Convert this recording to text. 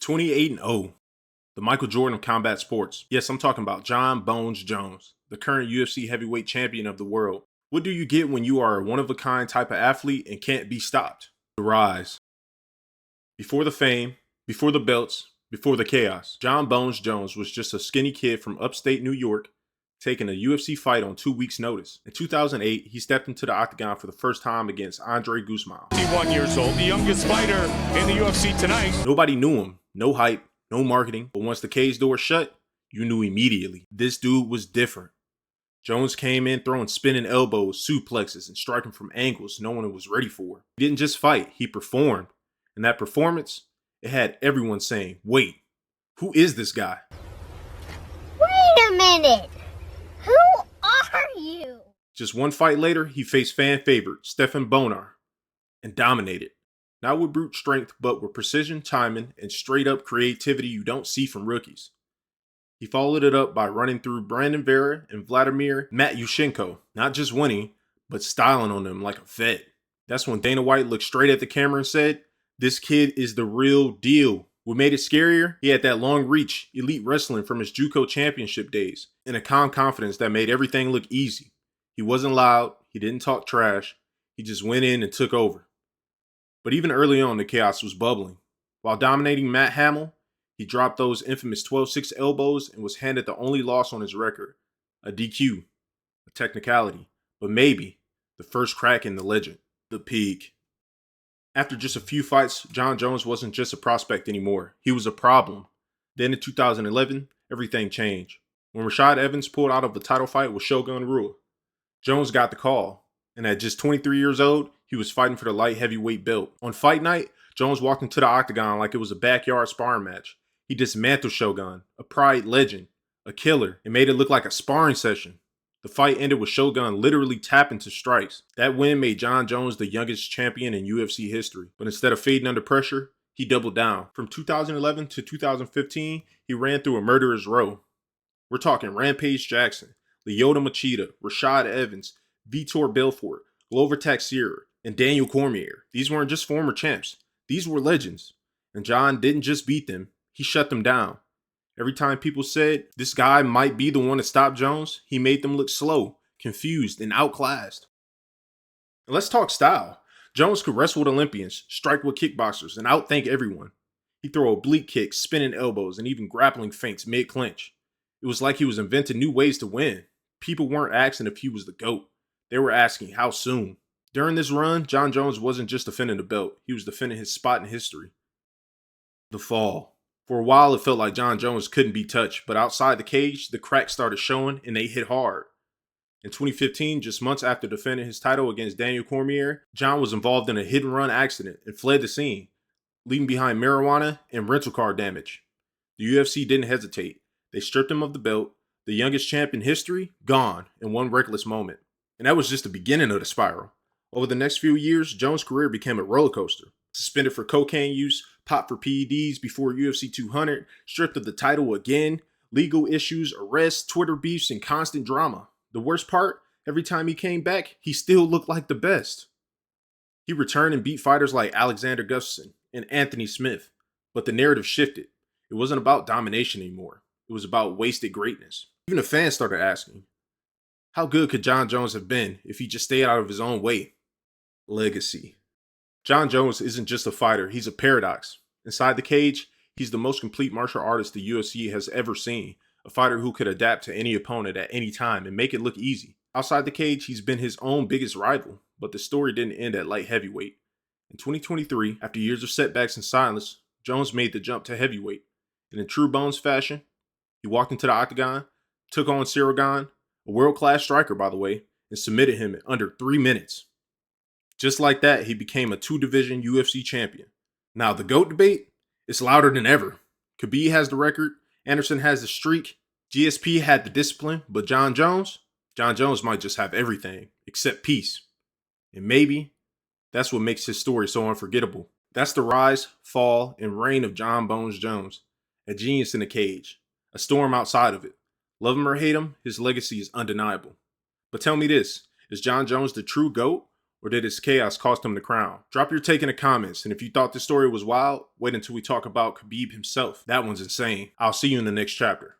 28-0. The Michael Jordan of combat sports. Yes, I'm talking about Jon Bones Jones, the current UFC heavyweight champion of the world. What do you get when you are a one-of-a-kind type of athlete and can't be stopped? The rise. Before the fame, before the belts, before the chaos, Jon Bones Jones was just a skinny kid from upstate New York taking a UFC fight on 2 weeks' notice. In 2008, he stepped into the octagon for the first time against Andre Guzman. 51 years old, the youngest fighter in the UFC tonight. Nobody knew him, no hype, no marketing, but once the cage door shut, you knew immediately. This dude was different. Jones came in throwing spinning elbows, suplexes, and striking from angles no one was ready for. He didn't just fight, he performed. And that performance, it had everyone saying, wait, who is this guy? Wait a minute! Who are you? Just one fight later, he faced fan favorite Stephan Bonnar and dominated. Not with brute strength, but with precision, timing, and straight up creativity you don't see from rookies. He followed it up by running through Brandon Vera and Vladimir Matyushenko, not just winning, but styling on them like a vet. That's when Dana White looked straight at the camera and said, "This kid is the real deal." What made it scarier? He had that long reach, elite wrestling from his JUCO championship days, and a calm confidence that made everything look easy. He wasn't loud, he didn't talk trash, he just went in and took over. But even early on, the chaos was bubbling. While dominating Matt Hamill, he dropped those infamous 12-6 elbows and was handed the only loss on his record, a DQ, a technicality, but maybe the first crack in the legend, the peak. After just a few fights, Jon Jones wasn't just a prospect anymore. He was a problem. Then in 2011, everything changed. When Rashad Evans pulled out of a title fight with Shogun Rua, Jones got the call. And at just 23 years old, he was fighting for the light heavyweight belt. On fight night, Jones walked into the octagon like it was a backyard sparring match. He dismantled Shogun, a Pride legend, a killer, and made it look like a sparring session. The fight ended with Shogun literally tapping to strikes. That win made Jon Jones the youngest champion in UFC history. But instead of fading under pressure, he doubled down. From 2011 to 2015, he ran through a murderer's row. We're talking Rampage Jackson, Lyoto Machida, Rashad Evans, Vitor Belfort, Glover Teixeira, and Daniel Cormier. These weren't just former champs. These were legends. And Jon didn't just beat them, he shut them down. Every time people said this guy might be the one to stop Jones, he made them look slow, confused, and outclassed. And let's talk style. Jones could wrestle with Olympians, strike with kickboxers, and outthink everyone. He'd throw oblique kicks, spinning elbows, and even grappling feints mid-clinch. It was like he was inventing new ways to win. People weren't asking if he was the GOAT. They were asking how soon. During this run, Jon Jones wasn't just defending the belt. He was defending his spot in history. The fall. For a while, it felt like Jon Jones couldn't be touched, but outside the cage, the cracks started showing and they hit hard. In 2015, just months after defending his title against Daniel Cormier, Jon was involved in a hit-and-run accident and fled the scene, leaving behind marijuana and rental car damage. The UFC didn't hesitate. They stripped him of the belt, the youngest champ in history, gone in one reckless moment. And that was just the beginning of the spiral. Over the next few years, Jones' career became a roller coaster. Suspended for cocaine use, popped for PEDs before UFC 200, stripped of the title again, legal issues, arrests, Twitter beefs, and constant drama. The worst part, every time he came back, he still looked like the best. He returned and beat fighters like Alexander Gustafsson and Anthony Smith, but the narrative shifted. It wasn't about domination anymore. It was about wasted greatness. Even the fans started asking, how good could Jon Jones have been if he just stayed out of his own way? Legacy. Jon Jones isn't just a fighter, he's a paradox. Inside the cage, he's the most complete martial artist the UFC has ever seen. A fighter who could adapt to any opponent at any time and make it look easy. Outside the cage, he's been his own biggest rival, but the story didn't end at light heavyweight. In 2023, after years of setbacks and silence, Jones made the jump to heavyweight. And in true Bones fashion, he walked into the octagon, took on Sirigan, a world-class striker by the way, and submitted him in under 3 minutes. Just like that, he became a 2-division UFC champion. Now, the GOAT debate is louder than ever. Khabib has the record, Anderson has the streak, GSP had the discipline, but Jon Jones might just have everything, except peace. And maybe that's what makes his story so unforgettable. That's the rise, fall, and reign of Jon Bones Jones, a genius in a cage, a storm outside of it. Love him or hate him, his legacy is undeniable. But tell me this, is Jon Jones the true GOAT? Or did his chaos cost him the crown? Drop your take in the comments, and if you thought this story was wild, wait until we talk about Khabib himself. That one's insane. I'll see you in the next chapter.